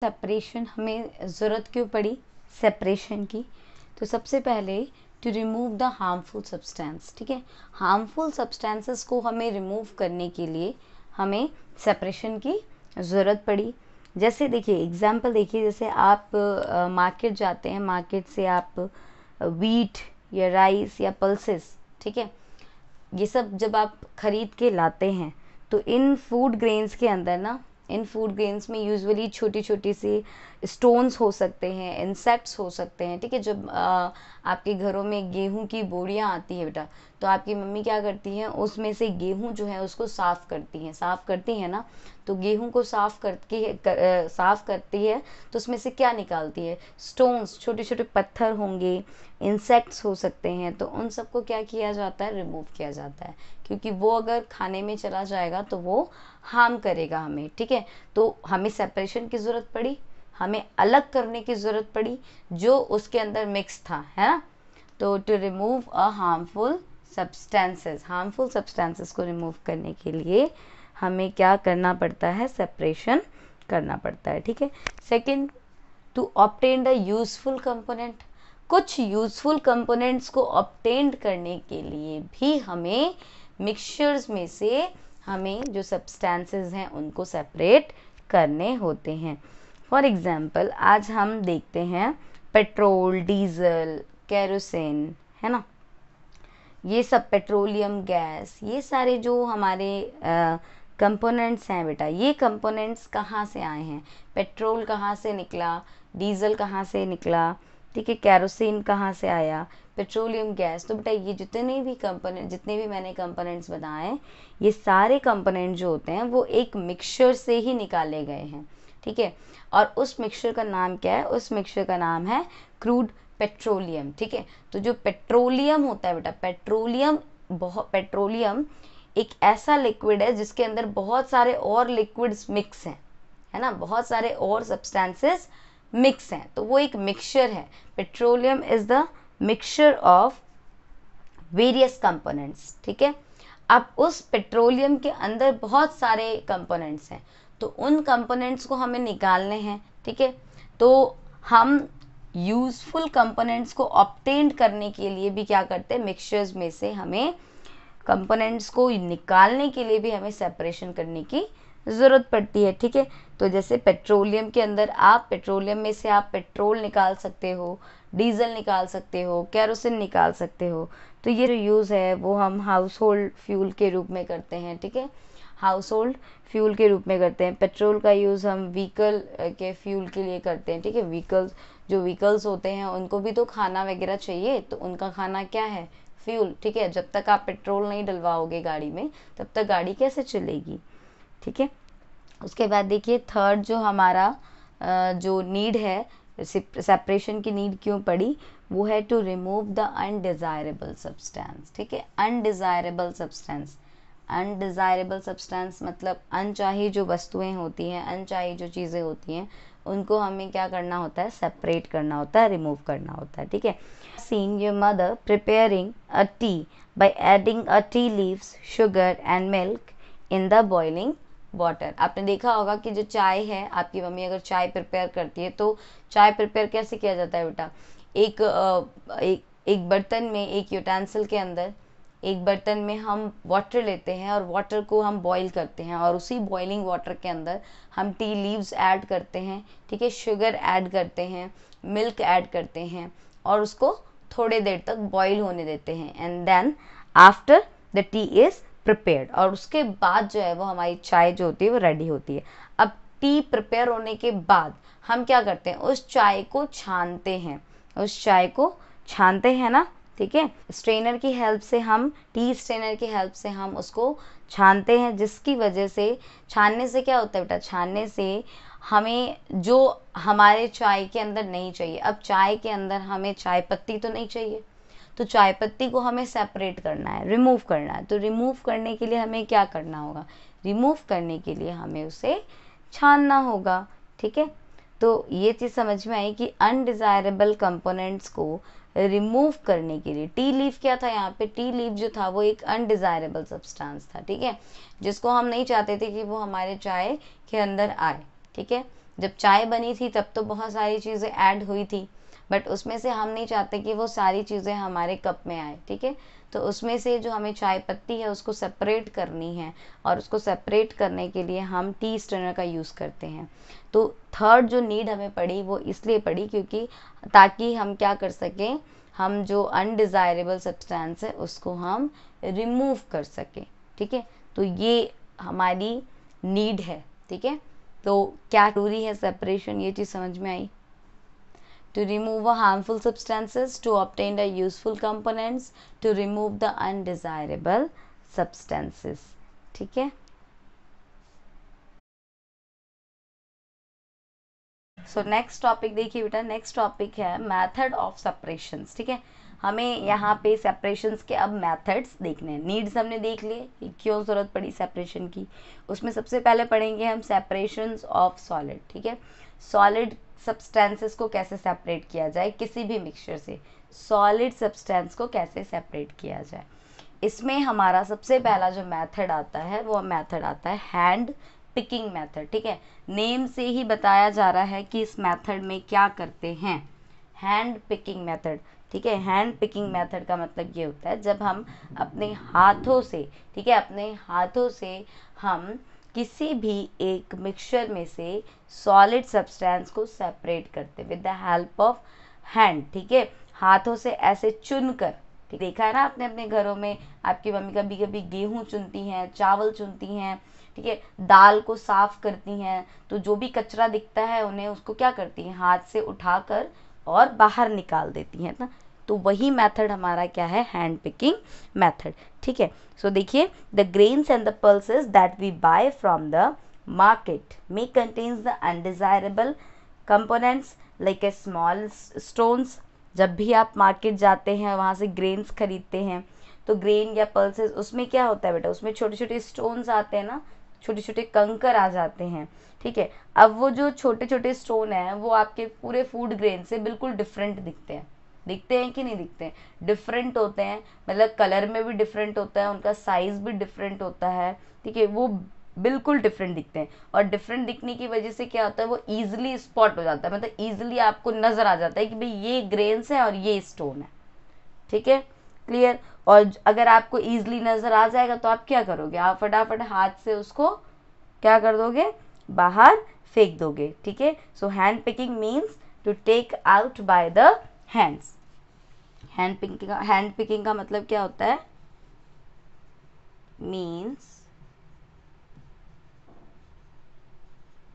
Separation हमें ज़रूरत क्यों पड़ी सेपरेशन की? तो सबसे पहले to remove the harmful substance, ठीक है। हार्मफुल सब्सटेंसेस को हमें रिमूव करने के लिए हमें सेपरेशन की ज़रूरत पड़ी। जैसे देखिए एग्जांपल देखिए, जैसे आप मार्केट जाते हैं, मार्केट से आप वीट या राइस या पल्सेस, ठीक है, ये सब जब आप खरीद के लाते हैं तो इन फूड ग्रेन्स के अंदर ना, इन फूड ग्रेन्स में यूजुअली छोटी छोटी सी स्टोन्स हो सकते हैं, इंसेक्ट्स हो सकते हैं, ठीक है। जब आपके घरों में गेहूं की बोरियां आती है बेटा, तो आपकी मम्मी क्या करती हैं, उसमें से गेहूं जो है उसको साफ़ करती हैं ना। तो गेहूं को साफ़ करती है तो उसमें से क्या निकालती है, स्टोन्स, छोटे छोटे पत्थर होंगे, इंसेक्ट्स हो सकते हैं, तो उन सबको क्या किया जाता है, रिमूव किया जाता है, क्योंकि वो अगर खाने में चला जाएगा तो वो हार्म करेगा हमें, ठीक है। तो हमें सेपरेशन की ज़रूरत पड़ी, हमें अलग करने की ज़रूरत पड़ी जो उसके अंदर मिक्स था, है ना। तो to remove a harmful substances को रिमूव करने के लिए हमें क्या करना पड़ता है, सेपरेशन करना पड़ता है, ठीक है। Second, to obtain the useful component. कुछ यूजफुल कंपोनेंट्स को ऑब्टेन करने के लिए भी हमें मिक्सचर्स में से हमें जो सब्सटेंसेस हैं उनको सेपरेट करने होते हैं। फॉर एग्जाम्पल आज हम देखते हैं पेट्रोल, डीजल, केरोसिन, है ना, ये सब, पेट्रोलियम गैस, ये सारे जो हमारे कंपोनेंट्स हैं बेटा, ये कंपोनेंट्स कहाँ से आए हैं, पेट्रोल कहाँ से निकला, डीजल कहाँ से निकला, ठीक है, केरोसिन कहाँ से आया, पेट्रोलियम गैस। तो बेटा ये जितने भी मैंने कंपोनेंट्स बताए, ये सारे कंपोनेंट जो होते हैं वो एक मिक्सचर से ही निकाले गए हैं, ठीक है। और उस मिक्सचर का नाम क्या है, उस मिक्सचर का नाम है क्रूड पेट्रोलियम, ठीक है। तो जो पेट्रोलियम होता है बेटा, पेट्रोलियम एक ऐसा लिक्विड है जिसके अंदर बहुत सारे और लिक्विड्स मिक्स हैं, है ना, बहुत सारे और सब्सटेंसेस मिक्स हैं, तो वो एक मिक्सचर है। Petroleum is the mixture of various components, ठीक है। अब उस पेट्रोलियम के अंदर बहुत सारे कंपोनेंट्स हैं, तो उन कंपोनेंट्स को हमें निकालने हैं, ठीक है। तो हम यूजफुल कंपोनेंट्स को ऑब्टेन करने के लिए भी क्या करते हैं, मिक्सचर्स में से हमें कंपोनेंट्स को निकालने के लिए भी हमें सेपरेशन करने की ज़रूरत पड़ती है, ठीक है। तो जैसे पेट्रोलियम के अंदर पेट्रोलियम में से आप पेट्रोल निकाल सकते हो, डीजल निकाल सकते हो, केरोसिन निकाल सकते हो। तो ये जो यूज़ है वो हम हाउस होल्ड फ्यूल के रूप में करते हैं, ठीक है, हाउस होल्ड फ्यूल के रूप में करते हैं। पेट्रोल का यूज़ हम व्हीकल के फ्यूल के लिए करते हैं, ठीक है। व्हीकल्स होते हैं उनको भी तो खाना वगैरह चाहिए, तो उनका खाना क्या है, फ्यूल, ठीक है। जब तक आप पेट्रोल नहीं डलवाओगे गाड़ी में तब तक गाड़ी कैसे चलेगी, ठीक है। उसके बाद देखिए थर्ड जो हमारा जो नीड है, सेपरेशन की नीड क्यों पड़ी, वो है to remove the undesirable substance, ठीक है। अनडिज़ायरेबल सब्सटेंस मतलब अनचाही जो वस्तुएं होती हैं, अनचाही जो चीज़ें होती हैं, उनको हमें क्या करना होता है, सेपरेट करना होता है, रिमूव करना होता है, ठीक है। Seen your mother preparing a T by adding a tea leaves, sugar and milk in the boiling water. आपने देखा होगा कि जो चाय है, आपकी मम्मी अगर चाय प्रिपेयर करती है तो चाय प्रिपेयर कैसे किया जाता है बेटा, एक बर्तन में, एक यूटेंसिल के अंदर, एक बर्तन में हम वाटर लेते हैं और वाटर को हम बॉईल करते हैं, और उसी बॉइलिंग वाटर के अंदर हम टी लीव्स ऐड करते हैं, ठीक है, शुगर ऐड करते हैं, मिल्क ऐड करते हैं, और उसको थोड़े देर तक बॉईल होने देते हैं, and then after the tea is prepared, और उसके बाद जो है वो हमारी चाय जो होती है वो रेडी होती है। अब टी प्रिपेयर होने के बाद हम क्या करते हैं, उस चाय को छानते हैं ना, ठीक है। स्ट्रेनर की हेल्प से हम, टी स्ट्रेनर की हेल्प से हम उसको छानते हैं, जिसकी वजह से, छानने से क्या होता है बेटा, छानने से हमें जो हमारे चाय के अंदर नहीं चाहिए, अब चाय के अंदर हमें चाय पत्ती तो नहीं चाहिए, तो चाय पत्ती को हमें सेपरेट करना है, रिमूव करना है। तो रिमूव करने के लिए हमें क्या करना होगा, रिमूव करने के लिए हमें उसे छानना होगा, ठीक है। तो ये चीज़ समझ में आई कि अनडिज़ायरेबल कंपोनेंट्स को रिमूव करने के लिए, टी लीफ क्या था यहाँ पे, टी लीफ जो था वो एक अनडिज़ायरेबल सब्सटेंस था, ठीक है, जिसको हम नहीं चाहते थे कि वो हमारे चाय के अंदर आए, ठीक है। जब चाय बनी थी तब तो बहुत सारी चीज़ें ऐड हुई थी, बट उसमें से हम नहीं चाहते कि वो सारी चीज़ें हमारे कप में आए, ठीक है। तो उसमें से जो हमें चाय पत्ती है उसको सेपरेट करनी है, और उसको सेपरेट करने के लिए हम टी स्ट्रेनर का यूज़ करते हैं। तो थर्ड जो नीड हमें पड़ी वो इसलिए पड़ी क्योंकि ताकि हम क्या कर सकें, हम जो अनडिज़ायरेबल सब्सटेंस है उसको हम रिमूव कर सकें, ठीक है। तो ये हमारी नीड है, ठीक है। तो क्या जरूरी है सेपरेशन, ये चीज़ समझ में आई। To remove a harmful substances, to obtain the useful components, to remove the undesirable substances, ठीक है। सो नेक्स्ट टॉपिक देखिए बेटा, नेक्स्ट टॉपिक है मेथड ऑफ सेपरेशंस, ठीक है। हमें यहाँ पे सेपरेशंस के अब मेथड्स देखने हैं। नीड्स हमने देख लिए कि क्यों ज़रूरत पड़ी सेपरेशन की, उसमें सबसे पहले पढ़ेंगे हम सेपरेशंस ऑफ सॉलिड, ठीक है। सॉलिड सब्सटेंसेस को कैसे सेपरेट किया जाए, किसी भी मिक्सचर से सॉलिड सब्सटेंस को कैसे सेपरेट किया जाए। इसमें हमारा सबसे पहला जो मेथड आता है वो मेथड आता है हैंड पिकिंग मेथड, ठीक है। नेम से ही बताया जा रहा है कि इस मेथड में क्या करते हैं, हैंड पिकिंग मेथड, ठीक है। हैंड पिकिंग मेथड का मतलब ये होता है जब हम अपने हाथों से, ठीक है, अपने हाथों से हम किसी भी एक मिक्सचर में से सॉलिड सब्सटेंस को सेपरेट करते with the help of hand, ठीक है। हाथों से ऐसे चुनकर, ठीक, देखा है ना आपने अपने घरों में, आपकी मम्मी कभी कभी गेहूं चुनती हैं, चावल चुनती हैं, ठीक है, दाल को साफ करती हैं, तो जो भी कचरा दिखता है उन्हें उसको क्या करती हैं, हाथ से उठाकर और बाहर निकाल देती हैं ना। तो वही मेथड हमारा क्या है, हैंड पिकिंग मेथड, ठीक है। सो देखिए, the grains and the pulses that we buy from the market may contains the undesirable components like a small stones. जब भी आप मार्केट जाते हैं, वहाँ से ग्रेन्स खरीदते हैं, तो ग्रेन या पल्सेस, उसमें क्या होता है बेटा, उसमें छोटे छोटे स्टोन्स आते हैं ना, छोटे छोटे कंकर आ जाते हैं, ठीक है। अब वो जो छोटे छोटे स्टोन हैं वो आपके पूरे फूड ग्रेन से बिल्कुल डिफरेंट दिखते हैं, दिखते हैं कि नहीं दिखते हैं, डिफरेंट होते हैं, मतलब कलर में भी डिफरेंट होता है, उनका साइज भी डिफरेंट होता है, ठीक है, वो बिल्कुल डिफरेंट दिखते हैं। और डिफरेंट दिखने की वजह से क्या होता है, वो ईजिली स्पॉट हो जाता है, मतलब ईजिली आपको नजर आ जाता है कि भाई ये ग्रेन्स है और ये स्टोन है, ठीक है, क्लियर। और अगर आपको ईजिली नजर आ जाएगा तो आप क्या करोगे, आप फटाफट हाथ से उसको क्या कर दोगे, बाहर फेंक दोगे, ठीक है। So hand picking means to take out by the hands. Hand picking का मतलब क्या होता है, means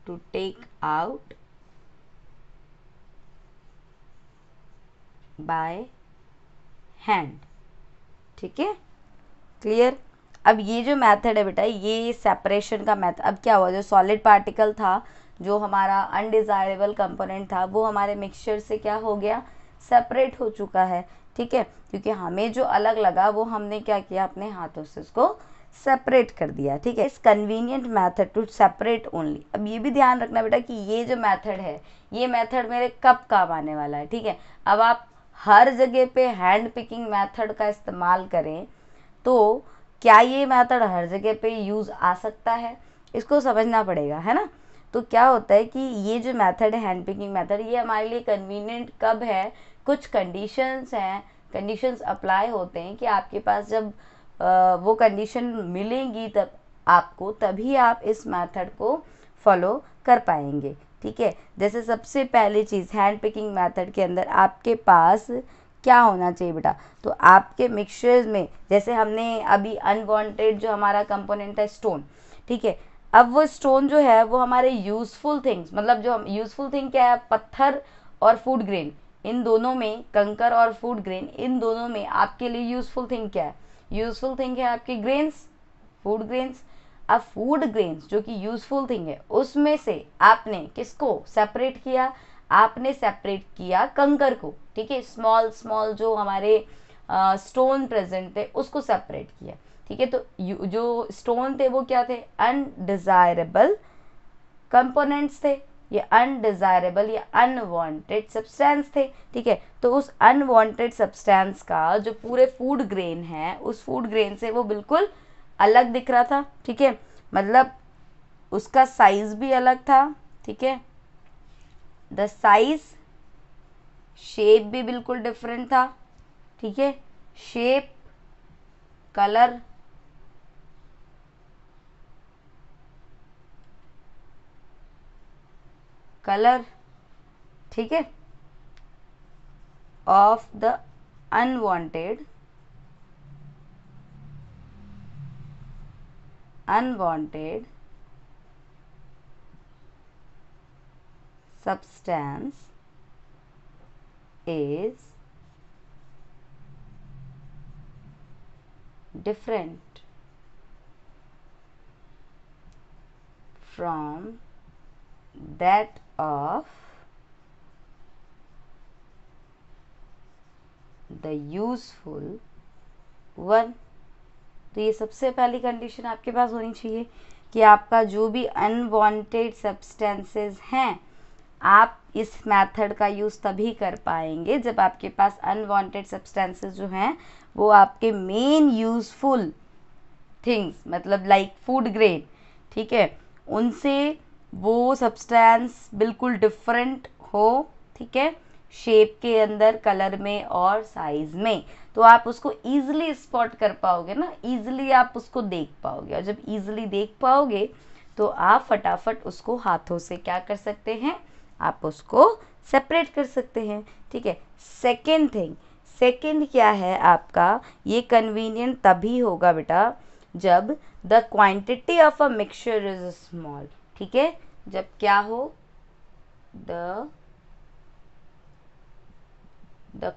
to take out by hand, ठीक है, क्लियर। अब ये जो मेथड है बेटा, ये सेपरेशन का मेथड, अब क्या हुआ, जो सॉलिड पार्टिकल था, जो हमारा अनडिजायरेबल कंपोनेंट था, वो हमारे मिक्सचर से क्या हो गया, सेपरेट हो चुका है, ठीक है। क्योंकि हमें जो अलग लगा वो हमने क्या किया, अपने हाथों से उसको सेपरेट कर दिया, ठीक है। इस convenient method to separate only. अब ये भी ध्यान रखना बेटा कि ये जो मेथड है, ये मेथड मेरे कब काम आने वाला है, ठीक है। अब आप हर जगह पे हैंड पिकिंग मेथड का इस्तेमाल करें तो क्या ये मेथड हर जगह पे यूज़ आ सकता है, इसको समझना पड़ेगा, है ना। तो क्या होता है कि ये जो मेथड है हैंड पिकिंग मेथड, ये हमारे लिए कन्वीनियंट कब है, कुछ कंडीशंस हैं, कंडीशंस अप्लाई होते हैं कि आपके पास जब वो कंडीशन मिलेंगी तब आपको, तभी आप इस मेथड को फॉलो कर पाएंगे, ठीक है। जैसे सबसे पहली चीज़ हैंड पिकिंग मेथड के अंदर आपके पास क्या होना चाहिए बेटा, तो आपके मिक्सचर्स में, जैसे हमने अभी अनवांटेड जो हमारा कंपोनेंट है स्टोन, ठीक है, अब वो स्टोन जो है वो हमारे यूजफुल थिंग्स, मतलब जो हम यूजफुल थिंग क्या है, पत्थर और फूड ग्रेन, इन दोनों में, कंकर और फूड ग्रेन, इन दोनों में आपके लिए यूजफुल थिंग क्या है, यूजफुल थिंग है आपके ग्रेन्स, फूड ग्रेन्स। अब फूड ग्रेन्स जो कि यूजफुल थिंग है, उसमें से आपने किसको सेपरेट किया, आपने सेपरेट किया कंकर को, ठीक है, स्मॉल स्मॉल जो हमारे स्टोन प्रेजेंट थे उसको सेपरेट किया, ठीक है। तो जो स्टोन थे वो क्या थे, अनडिजायरेबल कंपोनेंट्स थे, ये अनडिजायरेबल या अनवांटेड सब्सटेंस थे, ठीक है। तो उस अनवांटेड सब्सटेंस का जो पूरे फूड ग्रेन है, उस फूड ग्रेन से वो बिल्कुल अलग दिख रहा था, ठीक है, मतलब उसका साइज भी अलग था, ठीक है, द साइज, शेप भी बिल्कुल डिफरेंट था, ठीक है, शेप, कलर, ठीक है, of the unwanted substance is different from that of the useful one। तो ये सबसे पहली कंडीशन आपके पास होनी चाहिए कि आपका जो भी अनवांटेड सब्सटेंसेस हैं, आप इस मेथड का यूज़ तभी कर पाएंगे जब आपके पास अनवांटेड सब्सटेंसेस जो हैं वो आपके मेन यूज़फुल थिंग्स, मतलब लाइक फूड ग्रेन, ठीक है, उनसे वो सब्सटेंस बिल्कुल डिफरेंट हो, ठीक है, शेप के अंदर, कलर में और साइज में। तो आप उसको ईजिली स्पॉट कर पाओगे ना, ईजिली आप उसको देख पाओगे, और जब ईजिली देख पाओगे तो आप फटाफट उसको हाथों से क्या कर सकते हैं, आप उसको सेपरेट कर सकते हैं, ठीक है। सेकेंड थिंग, सेकेंड क्या है आपका, ये कन्वीनियंट तभी होगा बेटा जब the quantity of a mixture is small, ठीक है, जब क्या हो, the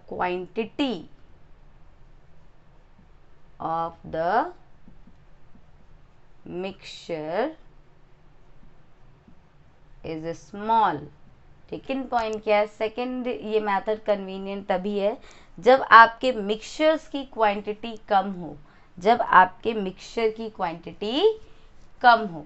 quantity of the mixture is small। Second point क्या है, सेकेंड ये मेथड कन्वीनियंट तभी है जब आपके मिक्सचर्स की क्वांटिटी कम हो, जब आपके मिक्सचर की क्वांटिटी कम हो।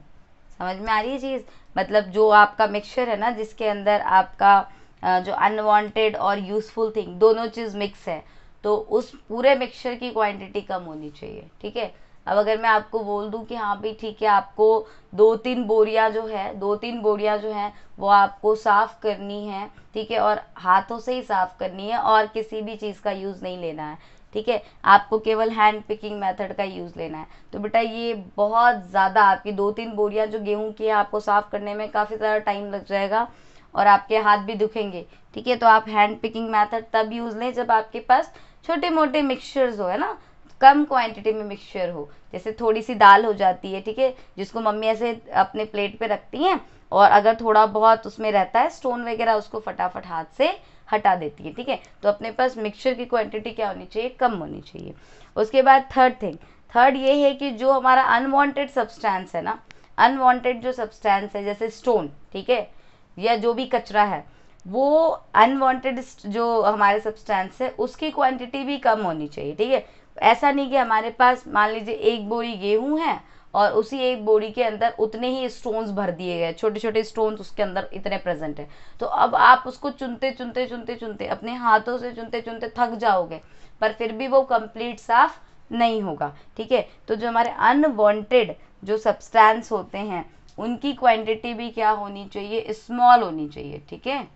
समझ में आ रही है चीज़, मतलब जो आपका मिक्सचर है ना, जिसके अंदर आपका जो अनवांटेड और यूजफुल थिंग दोनों चीज़ मिक्स है, तो उस पूरे मिक्सचर की क्वांटिटी कम होनी चाहिए, ठीक है। अब अगर मैं आपको बोल दूं कि हाँ भाई ठीक है, आपको 2-3 बोरियां जो हैं वो आपको साफ करनी है, ठीक है, और हाथों से ही साफ करनी है और किसी भी चीज़ का यूज़ नहीं लेना है, ठीक है, आपको केवल हैंड पिकिंग मेथड का यूज़ लेना है, तो बेटा ये बहुत ज़्यादा आपकी 2-3 बोरियां जो गेहूं की है आपको साफ करने में काफ़ी ज़्यादा टाइम लग जाएगा और आपके हाथ भी दुखेंगे, ठीक है। तो आप हैंड पिकिंग मेथड तब यूज़ लें जब आपके पास छोटे मोटे मिक्सचर्स हो, है ना, कम क्वांटिटी में मिक्सचर हो, जैसे थोड़ी सी दाल हो जाती है, ठीक है, जिसको मम्मी ऐसे अपने प्लेट पे रखती हैं और अगर थोड़ा बहुत उसमें रहता है स्टोन वगैरह, उसको फटाफट हाथ से हटा देती है, ठीक है। तो अपने पास मिक्सचर की क्वांटिटी क्या होनी चाहिए, कम होनी चाहिए। उसके बाद थर्ड ये है कि जो हमारा अनवांटेड सब्सटेंस है ना, अनवांटेड जो सब्सटेंस है जैसे स्टोन, ठीक है, या जो भी कचरा है, वो अनवांटेड जो हमारे सब्सटेंस है उसकी क्वांटिटी भी कम होनी चाहिए, ठीक है। ऐसा नहीं कि हमारे पास मान लीजिए 1 बोरी गेहूं है और उसी 1 बोरी के अंदर उतने ही स्टोन्स भर दिए गए, छोटे छोटे स्टोन्स उसके अंदर इतने प्रेजेंट है, तो अब आप उसको चुनते अपने हाथों से चुनते थक जाओगे, पर फिर भी वो कंप्लीट साफ नहीं होगा, ठीक है। तो जो हमारे अनवांटेड जो सब्सटेंस होते हैं उनकी क्वांटिटी भी क्या होनी चाहिए, स्मॉल होनी चाहिए, ठीक है।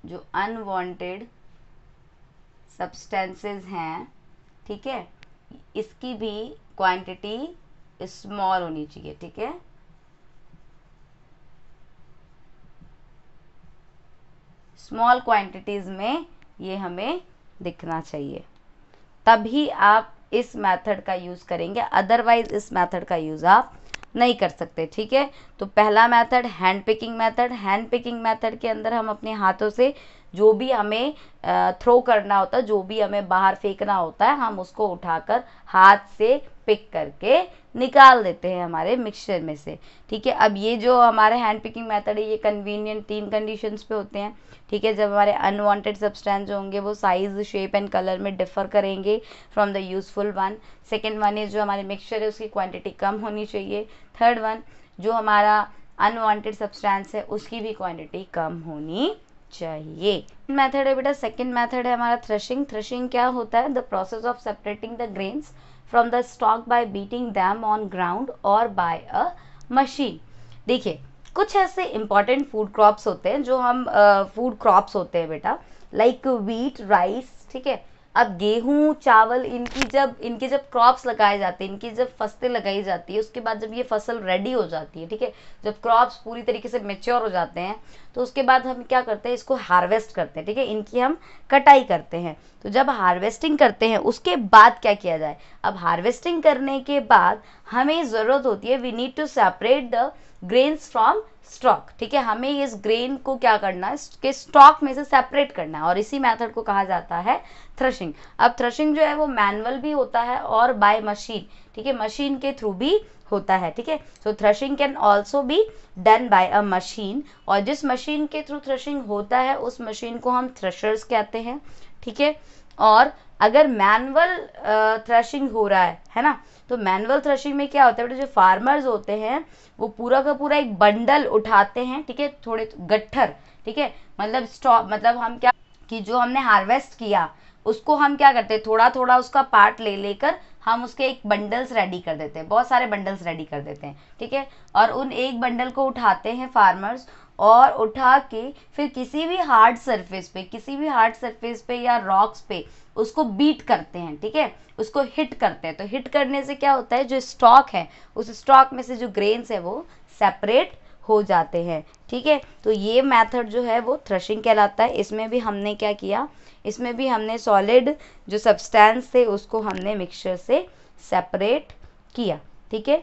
जो अनवांटेड सब्सटेंसेस हैं, ठीक है, इसकी भी क्वांटिटी स्मॉल होनी चाहिए, ठीक है। स्मॉल क्वांटिटीज में ये हमें दिखना चाहिए, तभी आप इस मेथड का यूज करेंगे, अदरवाइज इस मेथड का यूज आप नहीं कर सकते, ठीक है। तो पहला method hand picking method, hand picking method के अंदर हम अपने हाथों से जो भी हमें थ्रो करना होता है, जो भी हमें बाहर फेंकना होता है, हम उसको उठाकर हाथ से पिक करके निकाल देते हैं हमारे मिक्सचर में से, ठीक है। अब ये जो हमारे हैंड पिकिंग मेथड है ये कन्वीनियंट 3 कंडीशंस पे होते हैं, ठीक है। जब हमारे अनवांटेड सब्सटेंस जो होंगे वो साइज, शेप एंड कलर में डिफर करेंगे from the useful one. Second one is जो हमारे मिक्सचर है उसकी क्वांटिटी कम होनी चाहिए। थर्ड वन जो हमारा अनवांटेड सब्सटेंस है उसकी भी क्वांटिटी कम होनी चाहिए। मेथड है बेटा, सेकेंड मेथड है हमारा थ्रेशिंग। थ्रेशिंग क्या होता है, the process of separating the grains from the stock bye beating them on ground और बाय अ मशीन। देखिए कुछ ऐसे इंपॉर्टेंट फूड क्रॉप्स होते हैं जो हम फूड क्रॉप्स होते हैं बेटा, लाइक वीट, राइस, ठीक है। अब गेहूं, चावल, इनके जब क्रॉप्स लगाए जाते हैं, इनकी जब फसलें लगाई जाती है, उसके बाद जब ये फसल रेडी हो जाती है, ठीक है, जब क्रॉप्स पूरी तरीके से मेच्योर हो जाते हैं, तो उसके बाद हम क्या करते हैं, इसको हार्वेस्ट करते हैं, ठीक है, इनकी हम कटाई करते हैं। तो जब हार्वेस्टिंग करते हैं उसके बाद क्या किया जाए, अब हार्वेस्टिंग करने के बाद हमें ज़रूरत होती है, we need to separate the grains from stock, ठीक है, हमें इस ग्रेन को क्या करना है, इसके स्टॉक में से सेपरेट करना है, और इसी मेथड को कहा जाता है थ्रेशिंग। अब थ्रेशिंग जो है वो मैनुअल भी होता है और बाय मशीन, ठीक है, मशीन के थ्रू भी होता है, ठीक है। So threshing can also be done by a machine, और जिस मशीन के थ्रू थ्रेशिंग होता है उस मशीन को हम थ्रेशर्स कहते हैं, ठीक है। और अगर मैनुअल थ्रेशिंग हो रहा है ना, तो मैनुअल थ्रेशिंग में क्या होता है बेटा, जो फार्मर्स होते हैं वो पूरा का पूरा एक बंडल उठाते हैं, ठीक है, थोड़े गट्ठर, ठीक है, मतलब स्टॉक, मतलब हम क्या कि जो हमने हार्वेस्ट किया उसको हम क्या करते हैं, थोड़ा थोड़ा उसका पार्ट ले लेकर हम उसके एक बंडल्स रेडी कर देते हैं, बहुत सारे बंडल्स रेडी कर देते हैं, ठीक है। और उन एक बंडल को उठाते हैं फार्मर्स, और उठा के फिर किसी भी हार्ड सरफेस पे या रॉक्स पे उसको बीट करते हैं, ठीक है, उसको हिट करते हैं। तो हिट करने से क्या होता है, जो स्टॉक है उस स्टॉक में से जो ग्रेन्स है वो सेपरेट हो जाते हैं, ठीक है। तो ये मेथड जो है वो थ्रेशिंग कहलाता है। इसमें भी हमने क्या किया, इसमें भी हमने सॉलिड जो सब्सटेंस थे उसको हमने मिक्सचर से सेपरेट किया, ठीक है।